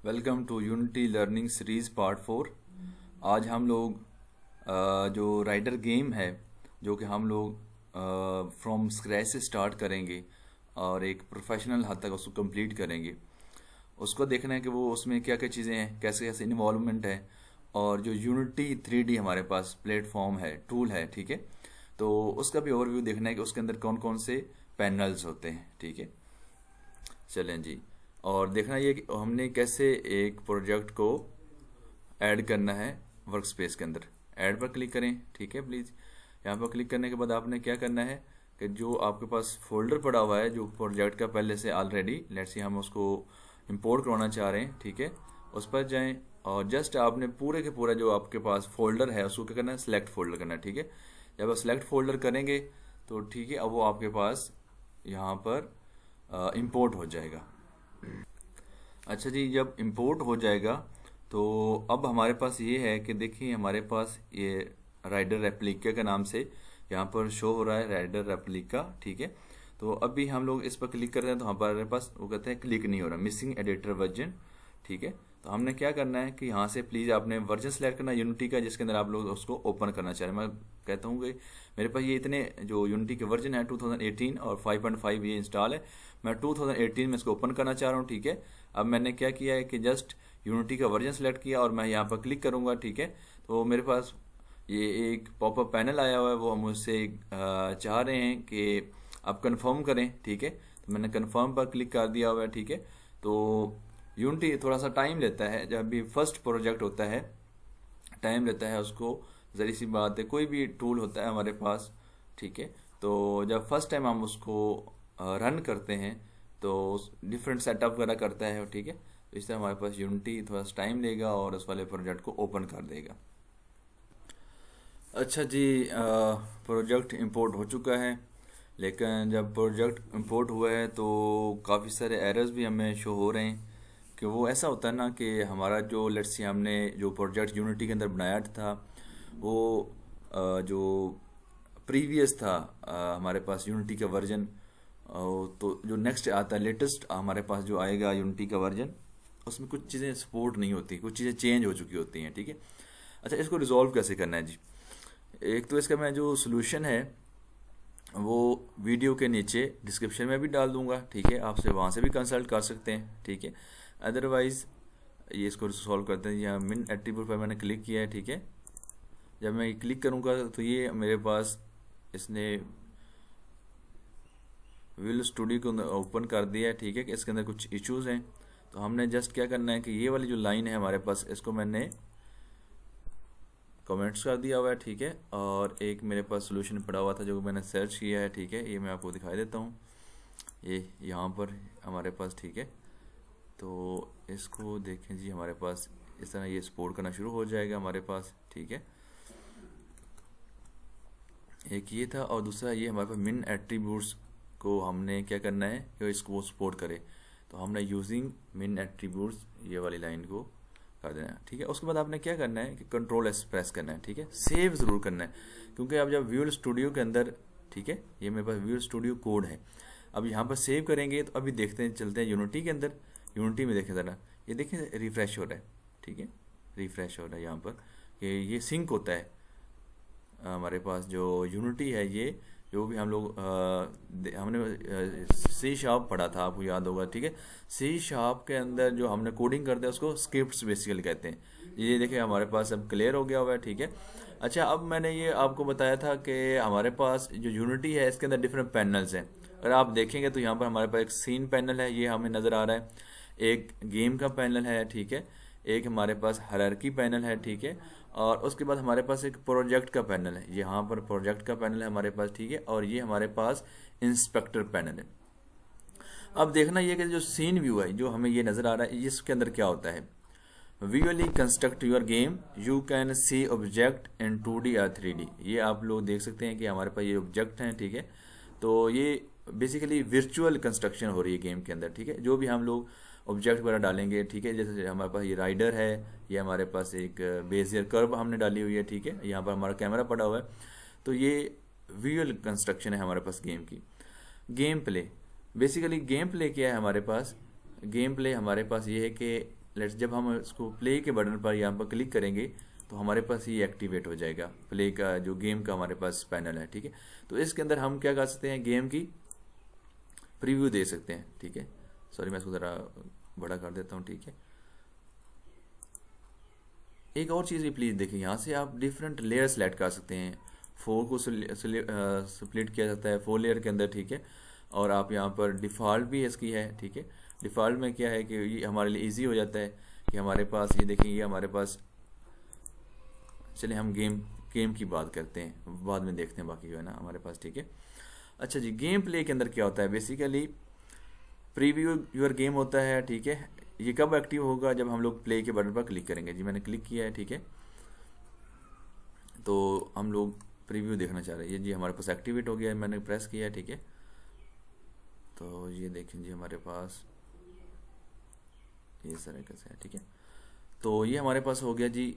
Welcome to Unity learning series part 4। आज हम लोग जो राइडर गेम है जो कि हम लोग फ्रॉम स्क्रैच से स्टार्ट करेंगे और एक प्रोफेशनल हद तक उसको कंप्लीट करेंगे। उसको देखना है कि वो उसमें क्या क्या चीज़ें हैं, कैसे कैसे इन्वॉल्वमेंट है, और जो यूनिटी 3D हमारे पास प्लेटफॉर्म है, टूल है, ठीक है। तो उसका भी ओवरव्यू देखना है कि उसके अंदर कौन कौन से पैनल्स होते हैं, ठीक है। चलें जी। और देखना ये कि हमने कैसे एक प्रोजेक्ट को ऐड करना है वर्क स्पेस के अंदर। ऐड पर क्लिक करें, ठीक है प्लीज़। यहाँ पर क्लिक करने के बाद आपने क्या करना है कि जो आपके पास फोल्डर पड़ा हुआ है जो प्रोजेक्ट का पहले से ऑलरेडी, लेट्स से हम उसको इंपोर्ट करवाना चाह रहे हैं, ठीक है, उस पर जाएं और जस्ट आपने पूरे के पूरा जो आपके पास फोल्डर है उसको क्या करना है, सेलेक्ट फोल्डर करना है, ठीक है। जब आप सेलेक्ट फोल्डर करेंगे तो ठीक है, अब वो आपके पास यहाँ पर इंपोर्ट हो जाएगा। अच्छा जी, जब इंपोर्ट हो जाएगा तो अब हमारे पास ये है कि देखिए हमारे पास ये राइडर रेप्लिका के नाम से यहाँ पर शो हो रहा है, राइडर रेप्लिका, ठीक है। तो अभी हम लोग इस पर क्लिक कर रहे हैं तो हमारे पास वो कहते हैं क्लिक नहीं हो रहा, मिसिंग एडिटर वर्जन, ठीक है। तो हमने क्या करना है कि यहाँ से प्लीज़ आपने वर्जन सेलेक्ट करना है यूनिटी का जिसके अंदर आप लोग उसको ओपन करना चाह रहे हैं। मैं कहता हूँ कि मेरे पास ये इतने जो यूनिटी के वर्जन है 2018 और 5.5 ये इंस्टॉल है। मैं 2018 में इसको ओपन करना चाह रहा हूँ, ठीक है। अब मैंने क्या किया है कि जस्ट यूनिटी का वर्जन सेलेक्ट किया और मैं यहाँ पर क्लिक करूँगा, ठीक है। तो मेरे पास ये एक पॉपअप पैनल आया हुआ है, वो हम मुझसे चाह रहे हैं कि आप कंफर्म करें, ठीक है। तो मैंने कंफर्म पर क्लिक कर दिया हुआ है, ठीक है। तो यूनिटी थोड़ा सा टाइम लेता है, जब भी फर्स्ट प्रोजेक्ट होता है टाइम लेता है उसको, जरी सी बात है, कोई भी टूल होता है हमारे पास, ठीक है। तो जब फर्स्ट टाइम हम उसको रन करते हैं तो डिफरेंट सेटअप वगैरह करता है, ठीक है। तो इससे हमारे पास यूनिटी थोड़ा सा टाइम लेगा और उस वाले प्रोजेक्ट को ओपन कर देगा। अच्छा जी, प्रोजेक्ट इंपोर्ट हो चुका है, लेकिन जब प्रोजेक्ट इंपोर्ट हुआ है तो काफ़ी सारे एरर्स भी हमें शो हो रहे हैं कि वो ऐसा होता है ना कि हमारा जो लेट्स से हमने जो प्रोजेक्ट यूनिटी के अंदर बनाया था वो जो प्रीवियस था हमारे पास यूनिटी का वर्जन, तो जो नेक्स्ट आता है लेटेस्ट हमारे पास जो आएगा यूनिटी का वर्जन, उसमें कुछ चीज़ें सपोर्ट नहीं होती, कुछ चीज़ें चेंज हो चुकी होती हैं, ठीक है। अच्छा, इसको रिजॉल्व कैसे करना है जी। एक तो इसका मैं जो सोल्यूशन है वो वीडियो के नीचे डिस्क्रिप्शन में भी डाल दूंगा, ठीक है। आपसे वहाँ से भी कंसल्ट कर सकते हैं, ठीक है। अदरवाइज़ ये इसको सॉल्व करते हैं। यहाँ मिन एट्रीब्यूट पर मैंने क्लिक किया है, ठीक है। जब मैं क्लिक करूँगा तो ये मेरे पास इसने विजुअल स्टूडियो को ओपन कर दिया है, ठीक है, कि इसके अंदर कुछ इश्यूज़ हैं। तो हमने जस्ट क्या करना है कि ये वाली जो लाइन है हमारे पास, इसको मैंने कमेंट्स कर दिया हुआ है, ठीक है। और एक मेरे पास सोल्यूशन पड़ा हुआ था जो मैंने सर्च किया है, ठीक है। ये मैं आपको दिखाई देता हूँ, ये यहाँ पर हमारे पास, ठीक है। तो इसको देखें जी, हमारे पास इस तरह ये सपोर्ट करना शुरू हो जाएगा हमारे पास, ठीक है। एक ये था और दूसरा ये हमारे पास मिन एट्रीब्यूट्स को हमने क्या करना है कि इसको सपोर्ट करे, तो हमने यूजिंग मिन एट्रीब्यूट्स ये वाली लाइन को कर देना है, ठीक है। उसके बाद आपने क्या करना है कि कंट्रोल एस प्रेस करना है, ठीक है। सेव ज़रूर करना है क्योंकि अब जब विजुअल स्टूडियो के अंदर, ठीक है, ये मेरे पास विजुअल स्टूडियो कोड है। अब यहाँ पर सेव करेंगे तो अभी देखते हैं, चलते हैं यूनिटी के अंदर। यूनिटी में देखें ज़रा, ये देखें रिफ्रेश हो रहा है, ठीक है, रिफ्रेश हो रहा है यहाँ पर, ये सिंक होता है हमारे पास जो यूनिटी है। ये जो भी हम लोग हमने सी शार्प पढ़ा था, आपको याद होगा, ठीक है। सी शार्प के अंदर जो हमने कोडिंग करते हैं उसको स्क्रिप्ट्स बेसिकली कहते हैं। ये देखिए हमारे पास अब क्लियर हो गया हुआ है, ठीक है। अच्छा, अब मैंने ये आपको बताया था कि हमारे पास जो यूनिटी है इसके अंदर डिफरेंट पैनल्स हैं। अगर आप देखेंगे तो यहाँ पर हमारे पास एक सीन पैनल है, ये हमें नज़र आ रहा है, एक गेम का पैनल है, ठीक है, एक हमारे पास हायरार्की पैनल है, ठीक है, और उसके बाद हमारे पास एक प्रोजेक्ट का पैनल है, यहाँ पर प्रोजेक्ट का पैनल है हमारे पास, ठीक है, और ये हमारे पास इंस्पेक्टर पैनल है। अब देखना ये कि जो सीन व्यू है जो हमें ये नज़र आ रहा है, इसके अंदर क्या होता है। Visually construct your game, you can see object in 2D और 3D। ये आप लोग देख सकते हैं कि हमारे पास ये ऑब्जेक्ट हैं, ठीक है। तो ये बेसिकली वर्चुअल कंस्ट्रक्शन हो रही है गेम के अंदर, ठीक है। जो भी हम लोग ऑब्जेक्ट वगैरह डालेंगे, ठीक है, जैसे हमारे पास ये राइडर है, ये हमारे पास एक बेजियर कर्व हमने डाली हुई है, ठीक है, यहाँ पर हमारा कैमरा पड़ा हुआ है। तो ये विजुअल कंस्ट्रक्शन है हमारे पास गेम की। Game play, basically game play क्या है हमारे पास, गेम प्ले हमारे पास ये है कि लेट्स जब हम इसको प्ले के बटन पर यहाँ पर क्लिक करेंगे तो हमारे पास ये एक्टिवेट हो जाएगा प्ले का जो गेम का हमारे पास पैनल है, ठीक है। तो इसके अंदर हम क्या कर सकते हैं, गेम की प्रीव्यू दे सकते हैं, ठीक है। सॉरी मैं इसको ज़रा बड़ा कर देता हूँ, ठीक है। एक और चीज़ भी प्लीज़ देखिए, यहाँ से आप डिफरेंट लेयर सेलेक्ट कर सकते हैं। 4 को स्प्लिट किया जाता है 4 लेयर के अंदर, ठीक है। और आप यहाँ पर डिफ़ॉल्ट भी इसकी है, ठीक है। डिफ़ॉल्ट में क्या है कि ये हमारे लिए इजी हो जाता है कि हमारे पास ये देखिए, ये हमारे पास, चलिए हम गेम की बात करते हैं, बाद में देखते हैं बाकी जो है ना हमारे पास, ठीक है। अच्छा जी, गेम प्ले के अंदर क्या होता है, बेसिकली प्रीव्यू योर गेम होता है, ठीक है। ये कब एक्टिव होगा, जब हम लोग प्ले के बटन पर क्लिक करेंगे। जी मैंने क्लिक किया है, ठीक है। तो हम लोग प्रीव्यू देखना चाह रहे हैं, जी हमारे पास एक्टिवेट हो गया है, मैंने प्रेस किया है, ठीक है। तो ये देखें जी हमारे पास ये तरीके से है, ठीक है। तो ये हमारे पास हो गया जी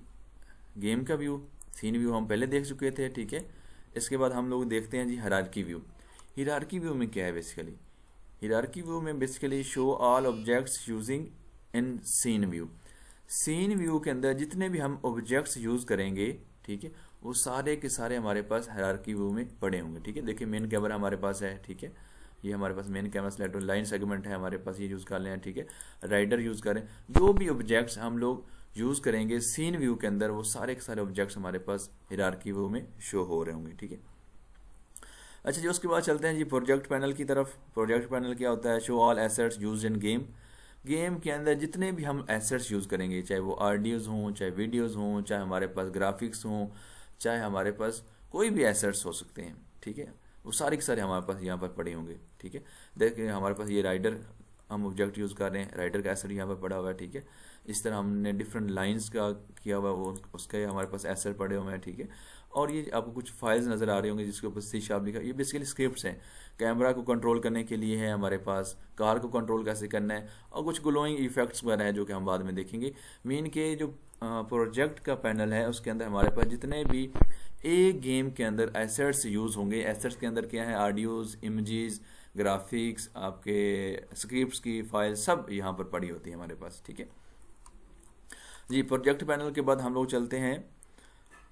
गेम का व्यू। सीन व्यू हम पहले देख चुके थे, ठीक है। इसके बाद हम लोग देखते हैं जी हायरार्की व्यू। हायरार्की व्यू में क्या है बेसिकली, हायरार्की व्यू में basically show all objects using in scene view. Scene view के अंदर जितने भी हम ऑब्जेक्ट्स यूज करेंगे, ठीक है, वो सारे के सारे हमारे पास हायरार्की व्यू में पड़े होंगे, ठीक है। देखिए मेन कैमरा हमारे पास है, ठीक है। ये हमारे पास main camera select, line segment है हमारे पास, ये यूज कर लें, ठीक है। राइडर यूज करें, जो भी ऑब्जेक्ट्स हम लोग यूज करेंगे सीन व्यू के अंदर, वो सारे के सारे ऑब्जेक्ट्स हमारे पास हायरार्की व्यू में शो हो रहे होंगे, ठीक है। अच्छा जी, उसके बाद चलते हैं जी प्रोजेक्ट पैनल की तरफ। प्रोजेक्ट पैनल क्या होता है, show all assets used in game. Game के अंदर जितने भी हम एसेट्स यूज करेंगे, चाहे वो ऑडियोज हों, चाहे वीडियोज हों, चाहे हमारे पास ग्राफिक्स हों, चाहे हमारे पास कोई भी एसेट्स हो सकते हैं, ठीक है, वो सारे के सारे हमारे पास यहाँ पर पड़े होंगे, ठीक है। देखिए हमारे पास ये राइडर हम ऑब्जेक्ट यूज कर रहे हैं, राइडर का एसेट यहाँ पर पड़ा हुआ है, ठीक है। इस तरह हमने डिफरेंट लाइंस का किया हुआ है, वो उसके हमारे पास एसेट पड़े हुए हैं, ठीक है। और ये आपको कुछ फाइल्स नज़र आ रहे होंगे जिसके ऊपर सी शार्प लिखा है, ये बेसिकली स्क्रिप्ट्स हैं। कैमरा को कंट्रोल करने के लिए है हमारे पास, कार को कंट्रोल कैसे करना है, और कुछ ग्लोइंग इफेक्ट्स वगैरह है जो कि हम बाद में देखेंगे। मेन के जो प्रोजेक्ट का पैनल है उसके अंदर हमारे पास जितने भी एक गेम के अंदर एसेट्स यूज़ होंगे, एसेट्स के अंदर क्या है, ऑडियोज, इमेजेस, ग्राफिक्स, आपके स्क्रिप्ट्स की फाइल सब यहाँ पर पड़ी होती है हमारे पास, ठीक है जी। प्रोजेक्ट पैनल के बाद हम लोग चलते हैं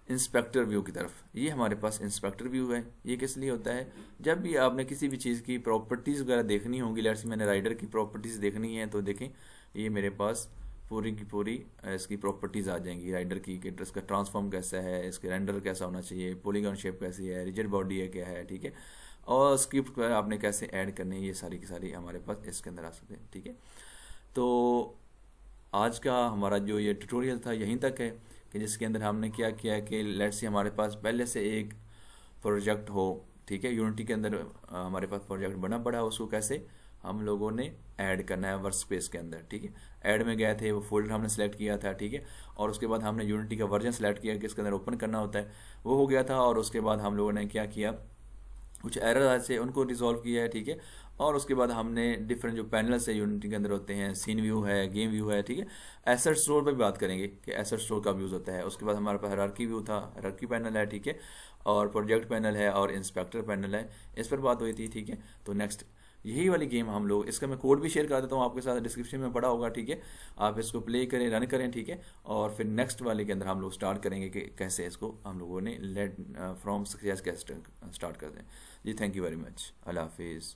इंस्पेक्टर व्यू की तरफ। ये हमारे पास इंस्पेक्टर व्यू है। ये किस लिए होता है, जब भी आपने किसी भी चीज़ की प्रॉपर्टीज़ वगैरह देखनी होंगी, लेट्स मैंने राइडर की प्रॉपर्टीज़ देखनी है, तो देखें ये मेरे पास पूरी की पूरी इसकी प्रॉपर्टीज़ आ जाएंगी राइडर की, कि इसका ट्रांसफॉर्म कैसा है, इसके रेंडर कैसा होना चाहिए, पॉलीगॉन शेप कैसी है, रिजिड बॉडी है क्या है, ठीक है, और स्क्रिप्ट आपने कैसे ऐड करने हैं, ये सारी की सारी हमारे पास इसके अंदर आ सकते हैं, ठीक है। तो आज का हमारा जो ये ट्यूटोरियल था यहीं तक है, कि जिसके अंदर हमने क्या किया कि लेट्स से हमारे पास पहले से एक प्रोजेक्ट हो, ठीक है, यूनिटी के अंदर हमारे पास प्रोजेक्ट बना पड़ा है, उसको कैसे हम लोगों ने ऐड करना है वर्क स्पेस के अंदर, ठीक है। ऐड में गए थे, वो फोल्डर हमने सेलेक्ट किया था, ठीक है, और उसके बाद हमने यूनिटी का वर्जन सेलेक्ट किया कि इसके अंदर ओपन करना होता है, वो हो गया था। और उसके बाद हम लोगों ने क्या किया, कुछ एरर आए थे उनको रिजॉल्व किया है, ठीक है। और उसके बाद हमने डिफरेंट जो पैनल्स है यूनिटी के अंदर होते हैं, सीन व्यू है, गेम व्यू है, ठीक है। एसेट स्टोर पर भी बात करेंगे कि एसेट स्टोर कब यूज़ होता है। उसके बाद हमारे पास हायरार्की व्यू था, हायरार्की पैनल है, ठीक है, और प्रोजेक्ट पैनल है, और इंस्पेक्टर पैनल है, इस पर बात हुई थी, ठीक है। तो नेक्स्ट यही वाली गेम हम लोग, इसका मैं कोड भी शेयर कर देता हूँ आपके साथ, डिस्क्रिप्शन में पड़ा होगा, ठीक है। आप इसको प्ले करें, रन करें, ठीक है, और फिर नेक्स्ट वाले के अंदर हम लोग स्टार्ट करेंगे कि कैसे इसको हम लोगों ने लेट फ्रॉम सक्सेस कैसे स्टार्ट कर दें। जी थैंक यू वेरी मच, अल्लाह हाफिज़।